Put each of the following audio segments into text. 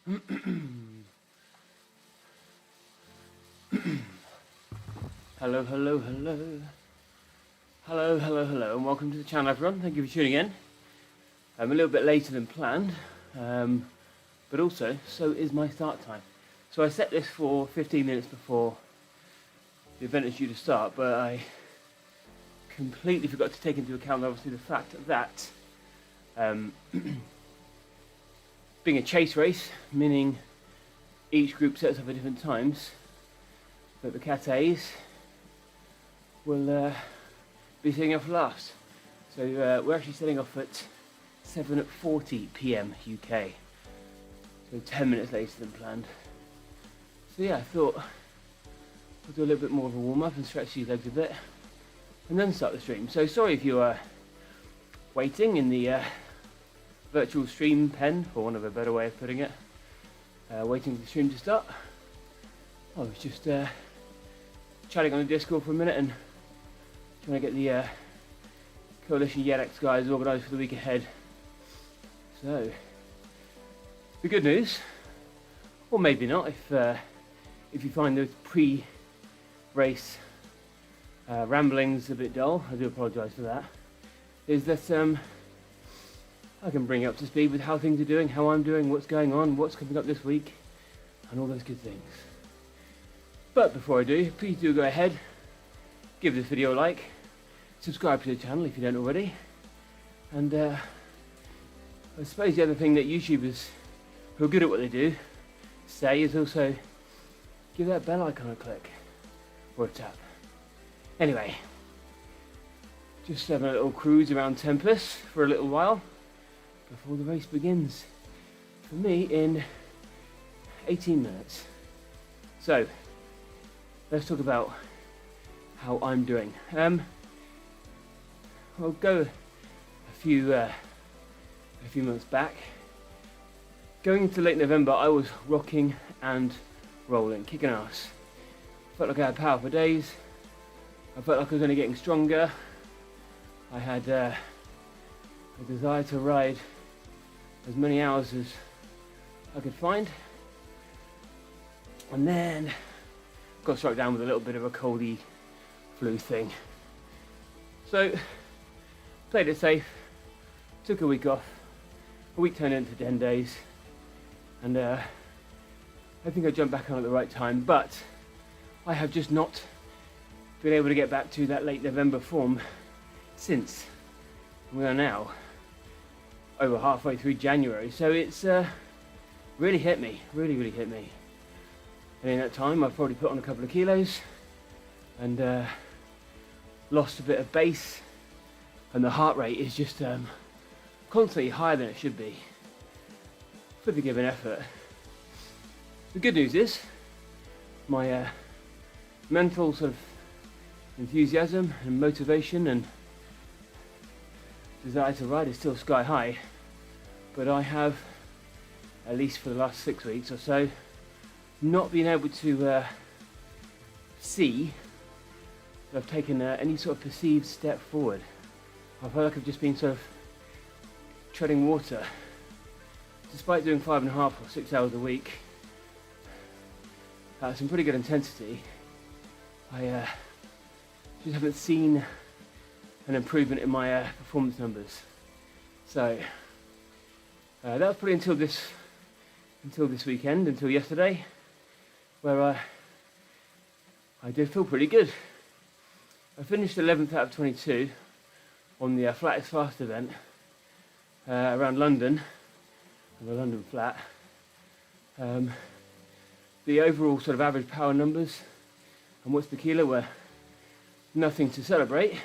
Hello, hello, hello. Hello, hello, hello, and welcome to the channel, everyone. Thank you for tuning in. I'm a little bit later than planned, but also, so is my start time. So I set this for 15 minutes before the event is due to start, but I completely forgot to take into account, obviously, the fact that being a chase race, meaning each group sets up at different times, that the Cat A's will be setting off last. So we're actually setting off at 7:40 PM UK, so 10 minutes later than planned. So yeah, I thought I'll do a little bit more of a warm-up and stretch these legs a bit, and then start the stream. So sorry if you are waiting in the virtual stream pen, for want of a better way of putting it, waiting for the stream to start. I was just chatting on the Discord for a minute and trying to get the Coalition YEDX guys organised for the week ahead. So, the good news, or maybe not, if you find those pre-race ramblings a bit dull, I do apologise for that, is that I can bring you up to speed with how things are doing, how I'm doing, what's going on, what's coming up this week, and all those good things. But before I do, please do go ahead, give this video a like, subscribe to the channel if you don't already, and I suppose the other thing that YouTubers who are good at what they do say is also give that bell icon a click, or a tap. Anyway, just having a little cruise around Tempest for a little while before the race begins, for me in 18 minutes. So, let's talk about how I'm doing. I'll go a few months back. Going into late November, I was rocking and rolling, kicking ass. Felt like I had power for days. I felt like I was only getting stronger. I had a desire to ride as many hours as I could find. And then got struck down with a little bit of a coldy flu thing. So, played it safe, took a week off. A week turned into 10 days. And I think I jumped back on at the right time, but I have just not been able to get back to that late November form since. We are now over halfway through January, so it's really hit me, really hit me. And in that time I've probably put on a couple of kilos and lost a bit of base, and the heart rate is just constantly higher than it should be for the given effort. The good news is my mental sort of enthusiasm and motivation and desire to ride is still sky high, but I have, at least for the last 6 weeks or so, not been able to see that I've taken any sort of perceived step forward. I feel like I've just been sort of treading water. Despite doing 5.5 or 6 hours a week at some pretty good intensity, I just haven't seen an improvement in my performance numbers. So that was probably until this weekend, until yesterday, where I did feel pretty good. I finished 11th out of 22 on the Flat is Fast event around London, the London Flat. The overall sort of average power numbers and watts per kilo were nothing to celebrate,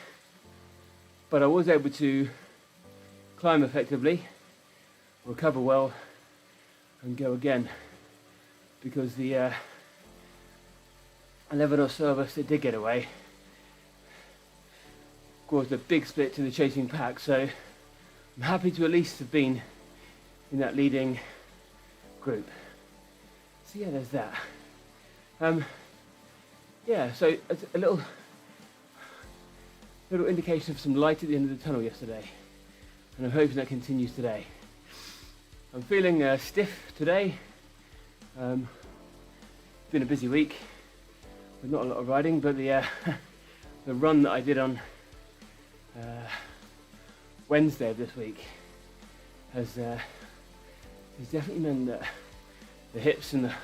but I was able to climb effectively, recover well, and go again, because the 11 or so of us that did get away caused a big split to the chasing pack. So I'm happy to at least have been in that leading group. So yeah, there's that. Yeah, so a little indication of some light at the end of the tunnel yesterday, and I'm hoping that continues today. I'm feeling stiff today, Been a busy week with not a lot of riding, but the the run that I did on Wednesday of this week has definitely meant that the hips and the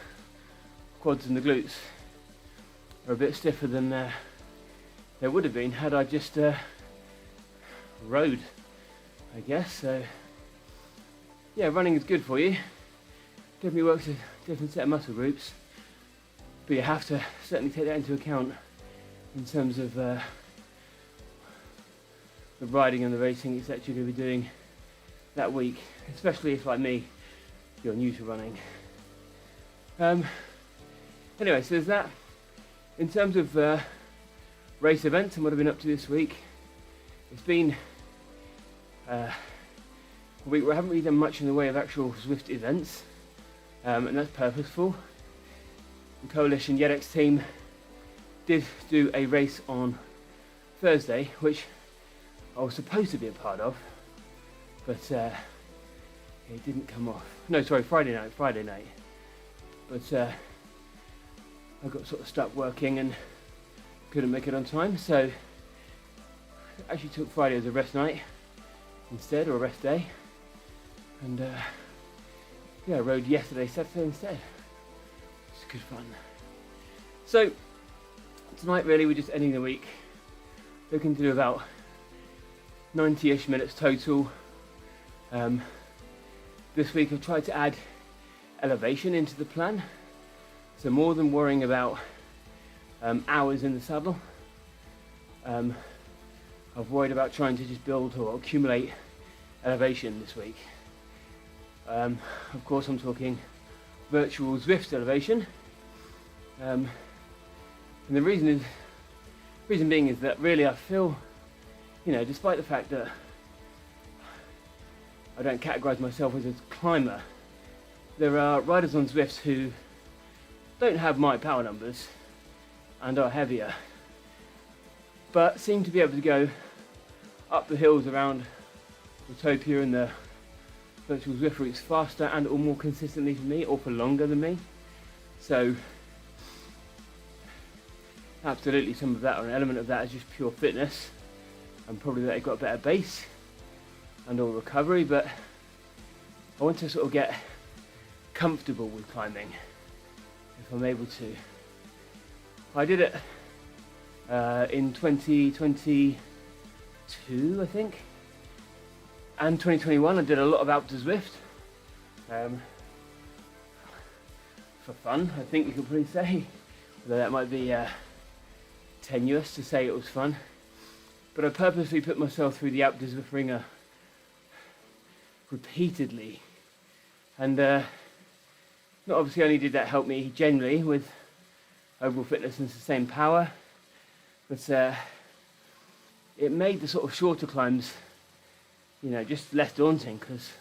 quads and the glutes are a bit stiffer than they would have been had I just rode, I guess. So yeah, running is good for you. Definitely works a different set of muscle groups, but you have to certainly take that into account in terms of the riding and the racing etc. you're going to be doing that week, especially if, like me, you're new to running. Anyway, so there's that. In terms of race events and what I've been up to this week, it's been a week where I haven't really done much in the way of actual Zwift events, and that's purposeful. The Coalition YEDX team did do a race on Thursday, which I was supposed to be a part of, but it didn't come off. No, sorry, Friday night. But I got sort of stuck working and couldn't make it on time, so I actually took Friday as a rest night instead, or a rest day, and yeah, I rode yesterday, Saturday instead. It's good fun. So tonight really we're just ending the week, looking to do about 90-ish minutes total. This week I've tried to add elevation into the plan, so more than worrying about hours in the saddle, I've worried about trying to just build or accumulate elevation this week. Of course I'm talking virtual Zwift elevation, and the reason being is that really I feel, you know, despite the fact that I don't categorise myself as a climber, there are riders on Zwift who don't have my power numbers and are heavier, but seem to be able to go up the hills around Utopia and the virtual Zwift routes faster and or more consistently than me, or for longer than me. So absolutely some of that, or an element of that, is just pure fitness, and probably that they've got a better base and or recovery, but I want to sort of get comfortable with climbing if I'm able to. I did it in 2022, I think, and 2021. I did a lot of Alp to Zwift for fun, I think you could probably say, although that might be tenuous to say it was fun. But I purposely put myself through the Alp to Zwift ringer repeatedly, and not obviously only did that help me generally with overall fitness and sustained power, but it made the sort of shorter climbs, you know, just less daunting, because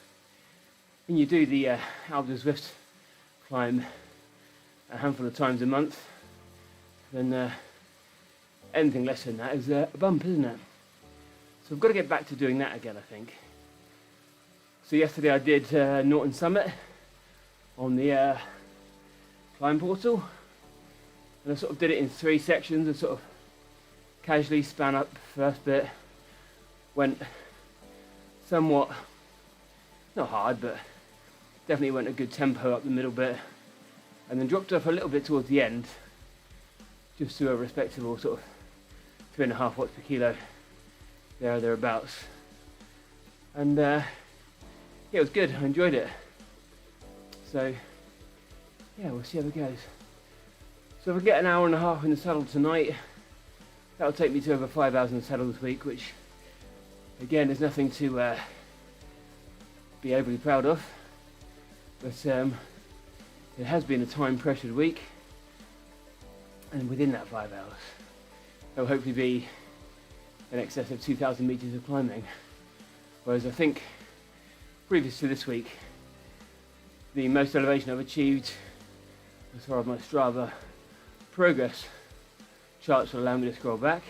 when you do the Alp to Zwift climb a handful of times a month, then anything less than that is a bump, isn't it? So I've got to get back to doing that again, I think. So yesterday I did Norton Summit on the climb portal, and I sort of did it in 3 sections. I sort of casually span up the first bit, went somewhat, not hard, but definitely went a good tempo up the middle bit, and then dropped off a little bit towards the end, just to a respectable sort of 3.5 watts per kilo, there or thereabouts. And yeah, it was good, I enjoyed it. So yeah, we'll see how it goes. So if I get an hour and a half in the saddle tonight, that'll take me to over 5 hours in the saddle this week, which again is nothing to be overly proud of, but it has been a time pressured week, and within that 5 hours there will hopefully be in excess of 2,000 meters of climbing, whereas I think previous to this week the most elevation I've achieved as far as my Strava progress charts will allow me to scroll back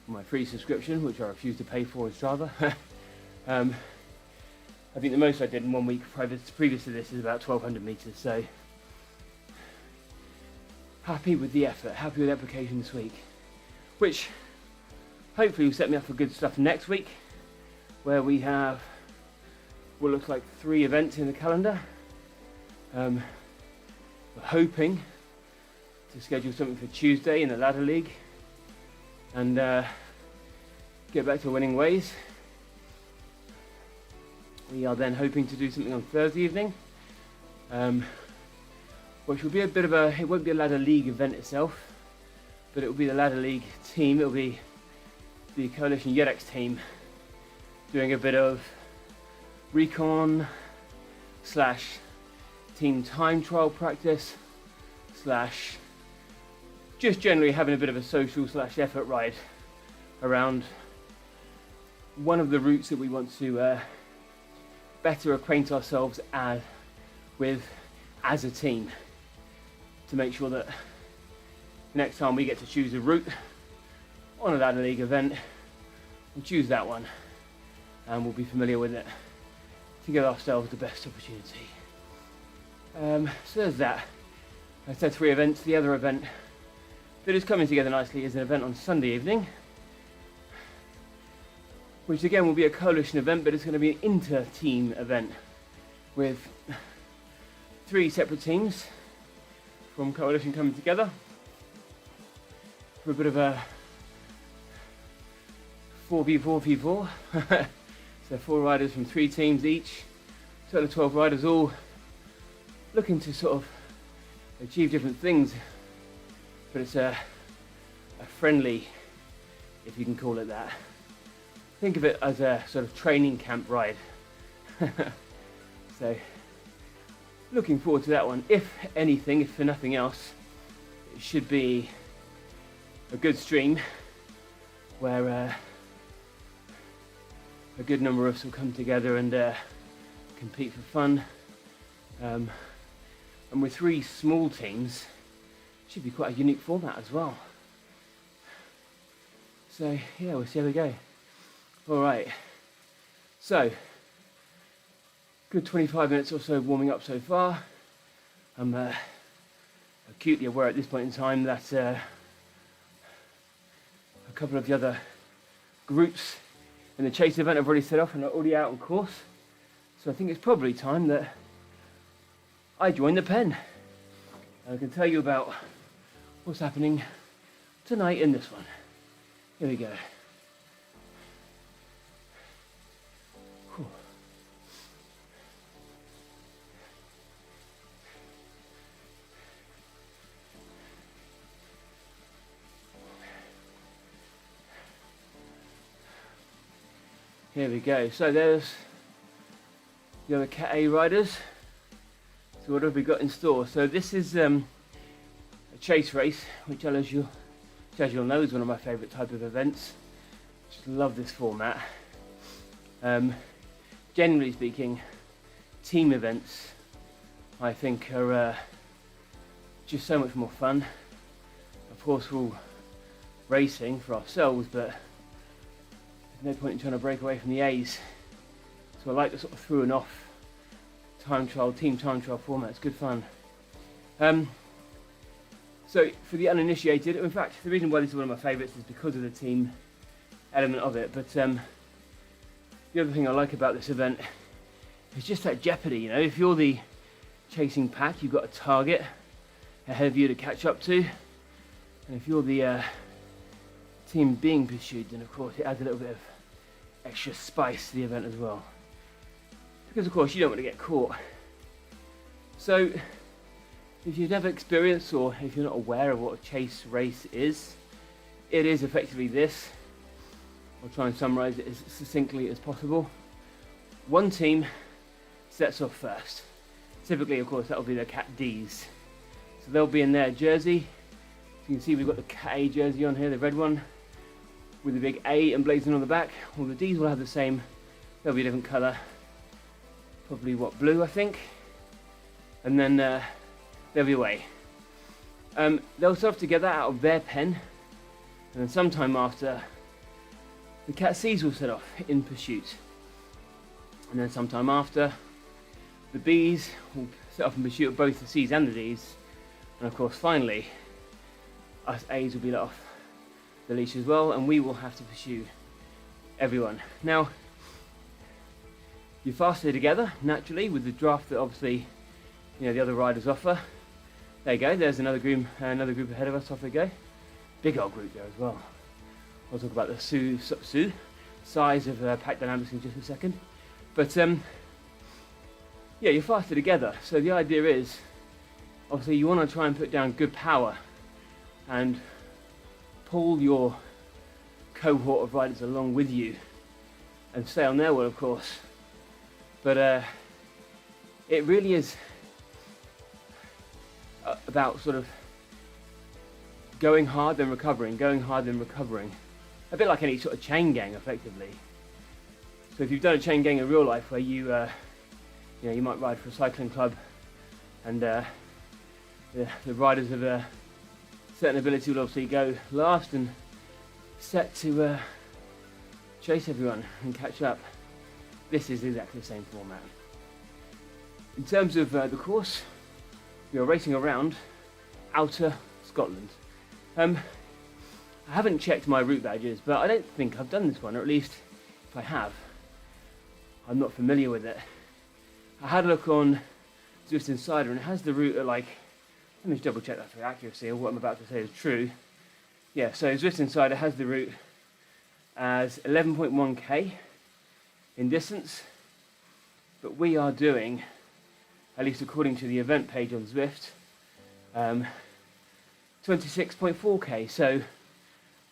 on my free subscription, which I refuse to pay for in Strava. I think the most I did in 1 week previous to this is about 1,200 meters, so happy with the effort, happy with the application this week, which hopefully will set me up for good stuff next week, where we have what looks like 3 events in the calendar. We're hoping to schedule something for Tuesday in the ladder league and get back to winning ways. We are then hoping to do something on Thursday evening, which will be a bit of a, it won't be a ladder league event itself, but it will be the ladder league team. It will be the Coalition Yedex team doing a bit of recon / team time trial practice / just generally having a bit of a social / effort ride around one of the routes that we want to better acquaint ourselves with as a team, to make sure that next time we get to choose a route on a ladder league event, we'll choose that one and we'll be familiar with it to give ourselves the best opportunity. So there's that. I said 3 events. The other event that is coming together nicely is an event on Sunday evening, which again will be a coalition event, but it's going to be an inter-team event with 3 separate teams from coalition coming together for a bit of a 4v4v4. So 4 riders from 3 teams each, total of 12 riders, all looking to sort of achieve different things, but it's a friendly, if you can call it that. Think of it as a sort of training camp ride. So, looking forward to that one. If anything, if for nothing else, it should be a good stream where a good number of us will come together and compete for fun. And with 3 small teams, it should be quite a unique format as well. So yeah, we'll see how we go. All right, so good 25 minutes or so warming up so far. I'm acutely aware at this point in time that a couple of the other groups in the chase event have already set off and are already out on course. So I think it's probably time that I join the pen. And I can tell you about what's happening tonight in this one. Here we go. Here we go. So there's the other Cat A riders. So what have we got in store? So this is a chase race, which as you'll know is one of my favourite type of events. Just love this format. Generally speaking, team events I think are just so much more fun. Of course we're all racing for ourselves, but there's no point in trying to break away from the A's. So I like the sort of through and off team time trial format. It's good fun. So for the uninitiated, in fact, the reason why this is one of my favourites is because of the team element of it. But the other thing I like about this event is just that jeopardy. You know, if you're the chasing pack, you've got a target ahead of you to catch up to, and if you're the team being pursued, then of course it adds a little bit of extra spice to the event as well, because of course you don't want to get caught. So if you've never experienced, or if you're not aware of what a chase race is, it is effectively this. I'll try and summarise it as succinctly as possible. One team sets off first. Typically, of course, that will be the Cat Ds. So they'll be in their jersey. So you can see we've got the Cat A jersey on here, the red one, with the big A emblazoned on the back. All the Ds will have the same. They'll be a different colour. Probably blue, I think. And then they'll be away. They'll set off together out of their pen, and then sometime after, the Cat Cs will set off in pursuit. And then sometime after, the Bs will set off in pursuit of both the Cs and the Ds. And of course, finally, us A's will be let off the leash as well, and we will have to pursue everyone. Now, you're faster together naturally with the draft that obviously the other riders offer. There you go. There's another group ahead of us. Off we go. Big old group there as well. I'll talk about the size of pack dynamics in just a second. But yeah, you're faster together. So the idea is, obviously, you want to try and put down good power and pull your cohort of riders along with you and stay on their wheel, of course. But it really is about sort of going hard then recovering, a bit like any sort of chain gang effectively. So if you've done a chain gang in real life where you might ride for a cycling club and the riders of a certain ability will obviously go last and set to chase everyone and catch up. This is exactly the same format. In terms of the course, we are racing around outer Scotland. I haven't checked my route badges, but I don't think I've done this one, or at least if I have, I'm not familiar with it. I had a look on Zwift Insider and it has the route at like, let me just double check that for accuracy of what I'm about to say is true. Yeah, so Zwift Insider has the route as 11.1k in distance, but we are doing, at least according to the event page on Zwift, 26.4k, so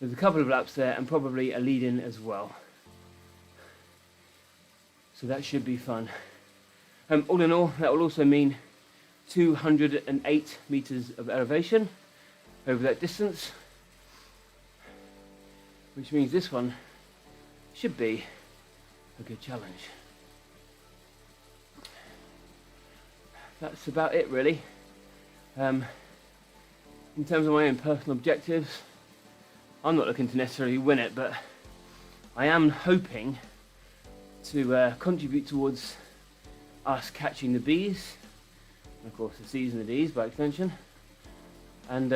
there's a couple of laps there and probably a lead-in as well. So that should be fun. All in all, that will also mean 208 meters of elevation over that distance, which means this one should be a good challenge. That's about it really. In terms of my own personal objectives, I'm not looking to necessarily win it, but I am hoping to contribute towards us catching the Bs, and of course the Cs and the Ds by extension, and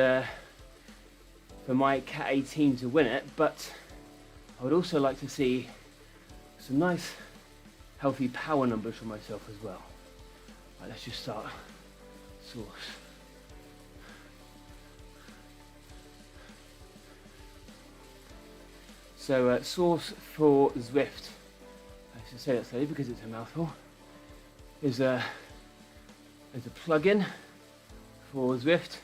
for my Cat A team to win it. But I would also like to see some nice healthy power numbers for myself as well. Right, let's just start source. So source for Zwift, I should say that slowly because it's a mouthful, is a plugin for Zwift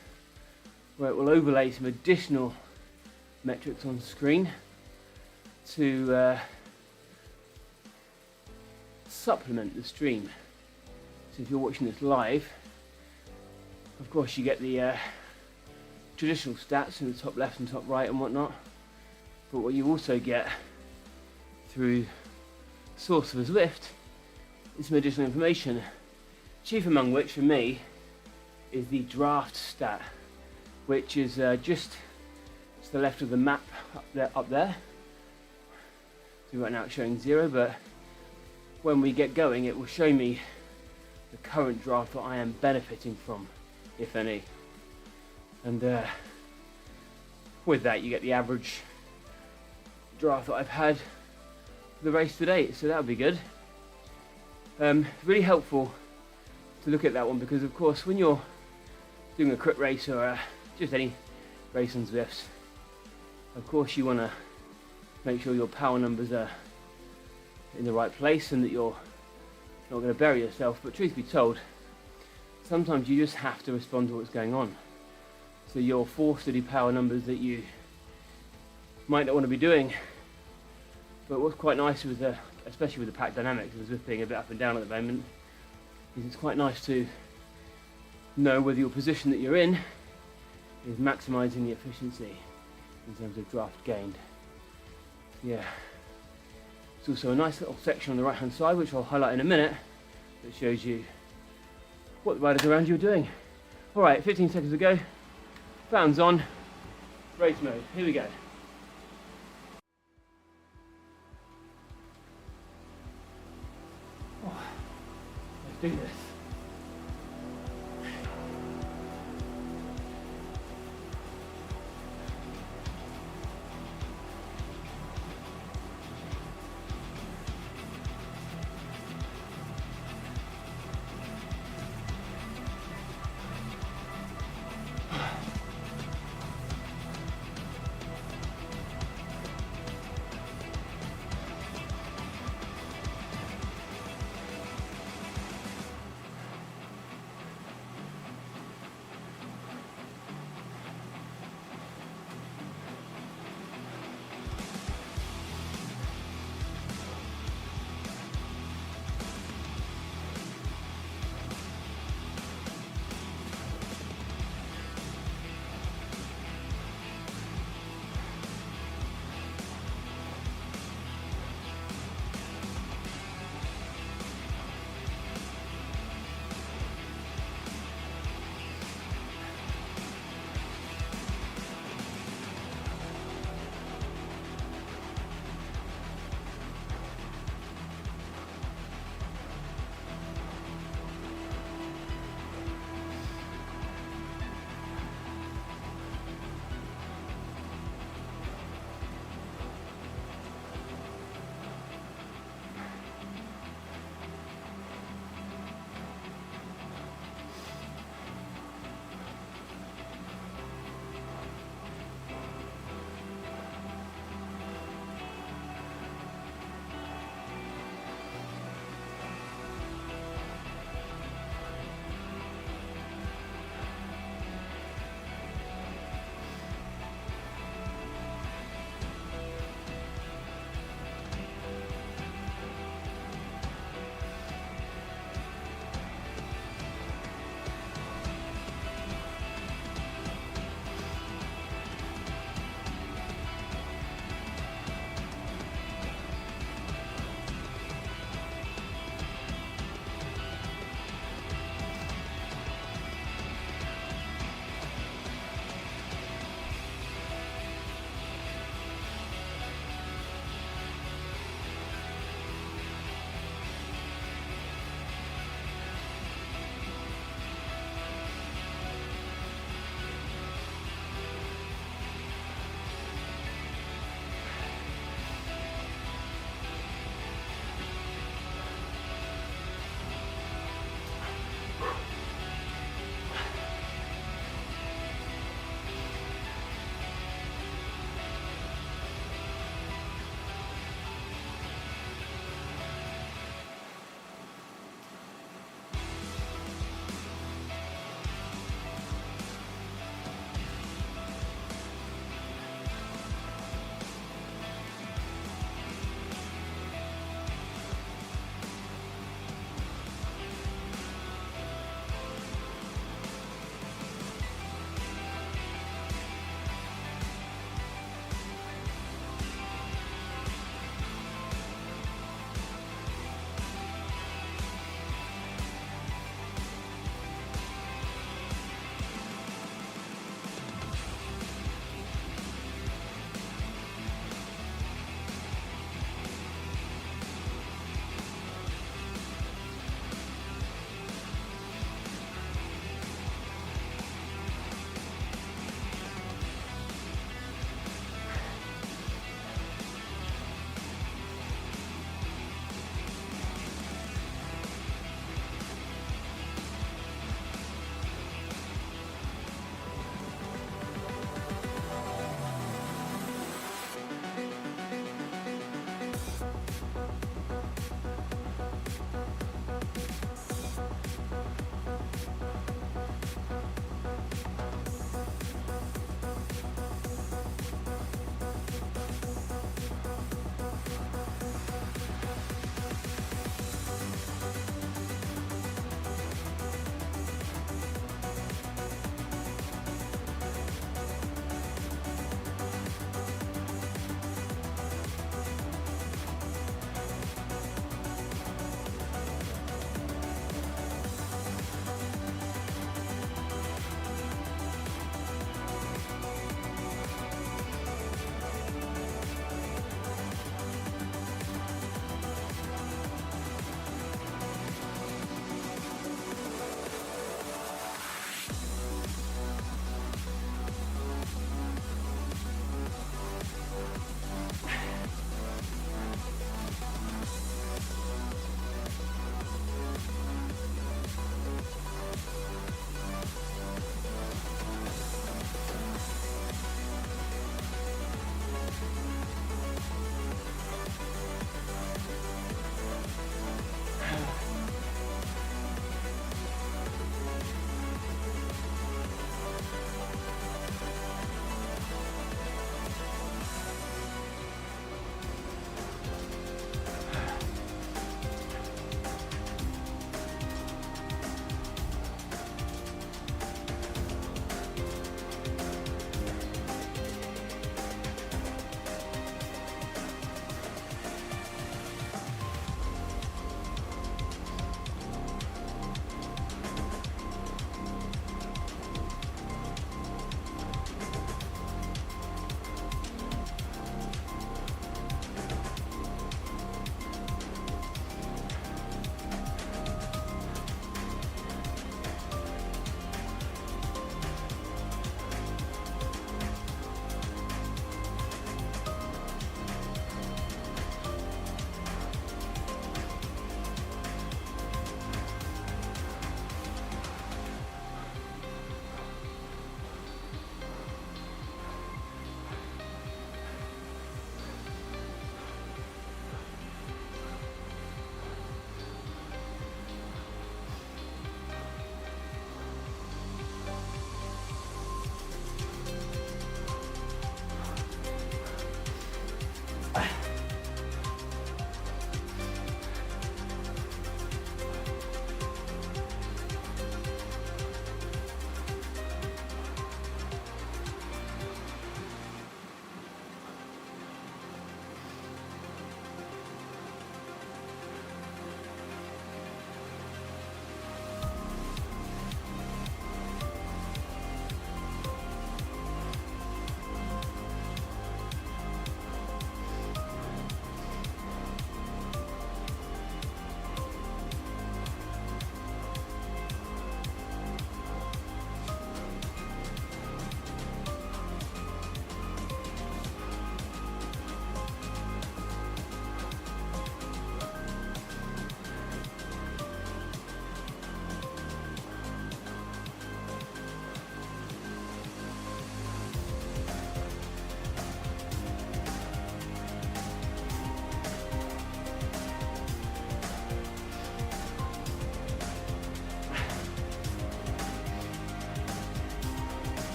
where it will overlay some additional metrics on screen to supplement the stream. So if you're watching this live, of course you get the traditional stats in the top left and top right and whatnot, but what you also get through source for Zwift is some additional information, chief among which for me is the draft stat, which is just to the left of the map up there. So right now it's showing 0, but when we get going it will show me the current draft that I am benefiting from, if any. And with that you get the average draft that I've had for the race to date, so that would be good. Really helpful to look at that one because of course when you're doing a crit race or just any race on Zwifts, of course you want to make sure your power numbers are in the right place and that you're not going to bury yourself, but truth be told, sometimes you just have to respond to what's going on. So you're forced to do power numbers that you might not want to be doing. But what's quite nice with especially with the pack dynamics, as with being a bit up and down at the moment, is it's quite nice to know whether your position that you're in is maximising the efficiency in terms of draft gained. Yeah. It's also a nice little section on the right hand side, which I'll highlight in a minute, that shows you what the riders around you are doing. Alright, 15 seconds to go. Fans on. Race mode. Here we go. Oh, let's do this.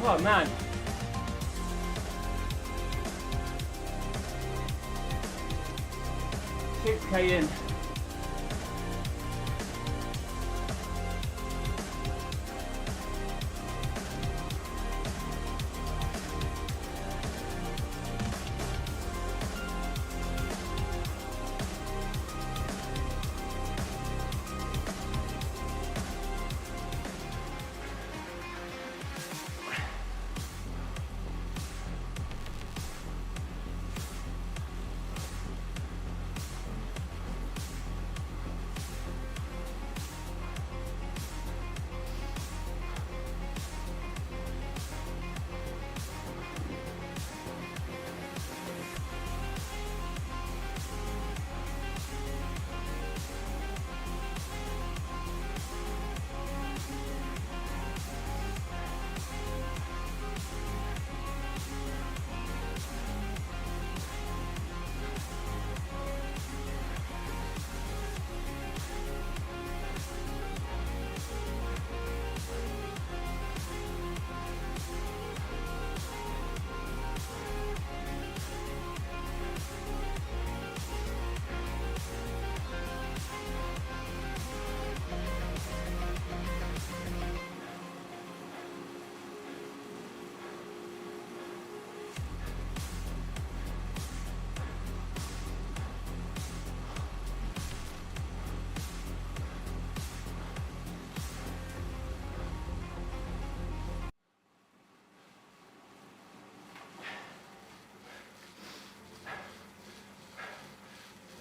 Oh man. $6K in.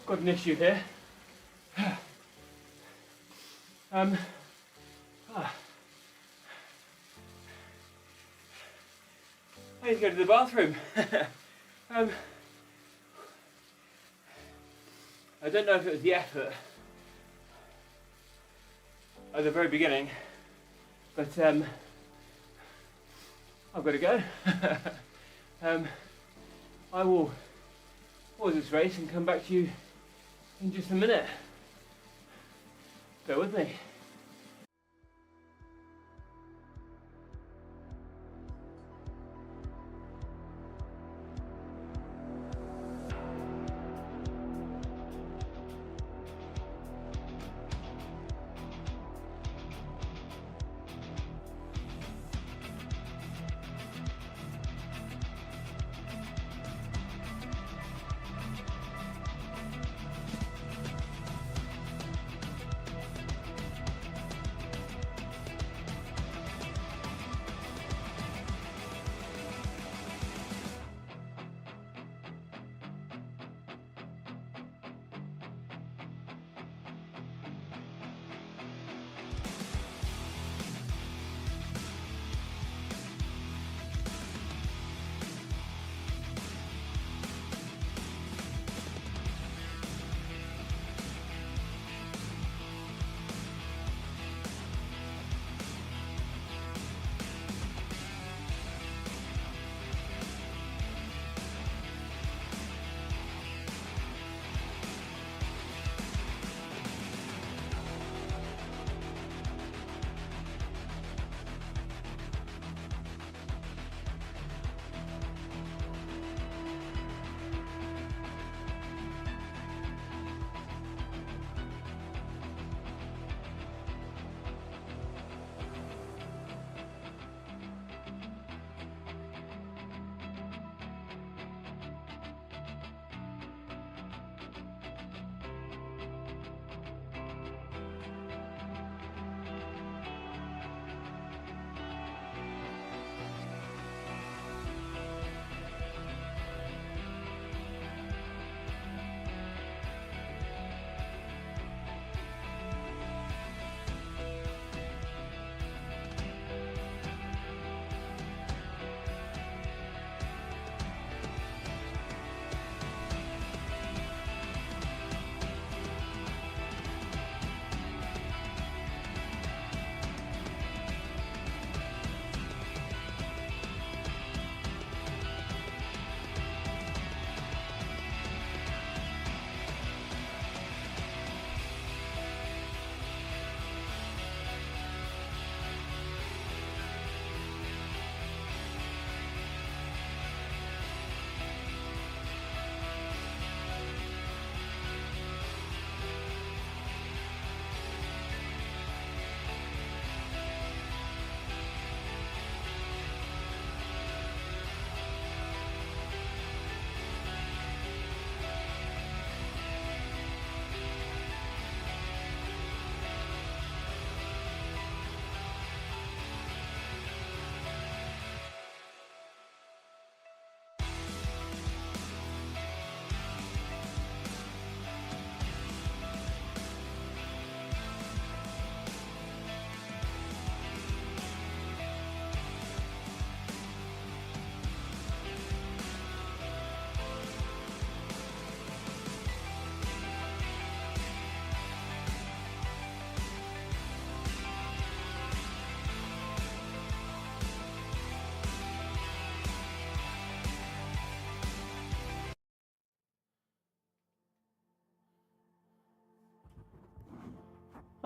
Got an issue here. I need to go to the bathroom. I don't know if it was the effort at the very beginning, but I've got to go. I will pause this race and come back to you in just a minute. Bear with me.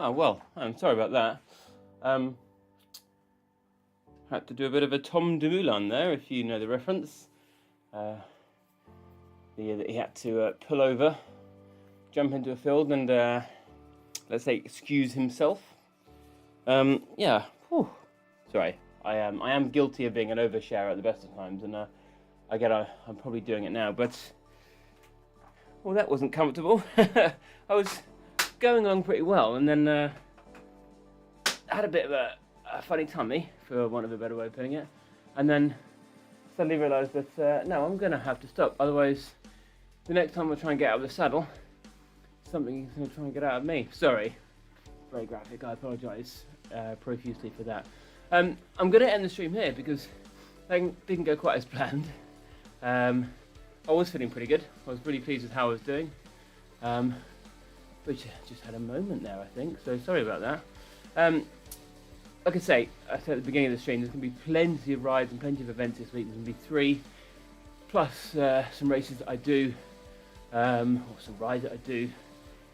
Oh well, I'm sorry about that. Had to do a bit of a Tom Dumoulin there, if you know the reference. He had to pull over, jump into a field, and let's say excuse himself. Yeah. Whew. Sorry, I am guilty of being an oversharer at the best of times, and I'm probably doing it now, but well, that wasn't comfortable. I was going along pretty well, and then I had a bit of a funny tummy, for want of a better way of putting it, and then suddenly realised that no, I'm going to have to stop, otherwise the next time I try and get out of the saddle, something is going to try and get out of me. Sorry, very graphic, I apologise profusely for that. I'm going to end the stream here because things didn't go quite as planned. I was feeling pretty good. I was really pleased with how I was doing. Which just had a moment there, I think, so sorry about that. Like I said at the beginning of the stream, there's going to be plenty of rides and plenty of events this week. There's going to be 3, plus some races that I do, or some rides that I do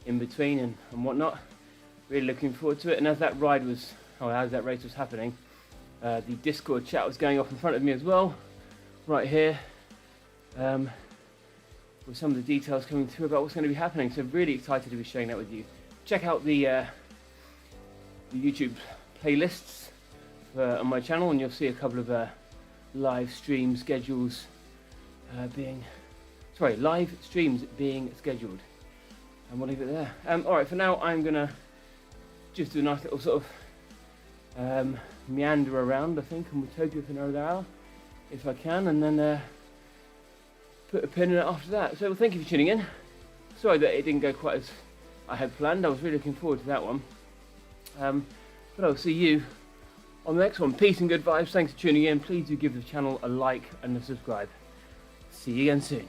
in between and whatnot. Really looking forward to it. And as that race was happening, the Discord chat was going off in front of me as well, right here, with some of the details coming through about what's going to be happening. So really excited to be sharing that with you. Check out the YouTube playlists on my channel, and you'll see a couple of live streams being scheduled. And we'll leave it there. Alright, for now I'm going to just do a nice little sort of meander around, I think, and we'll Tokyo for another hour, if I can, and then put a pin in it after that. So thank you for tuning in. Sorry that it didn't go quite as I had planned. I was really looking forward to that one. But I'll see you on the next one. Peace and good vibes. Thanks for tuning in. Please do give the channel a like and a subscribe. See you again soon.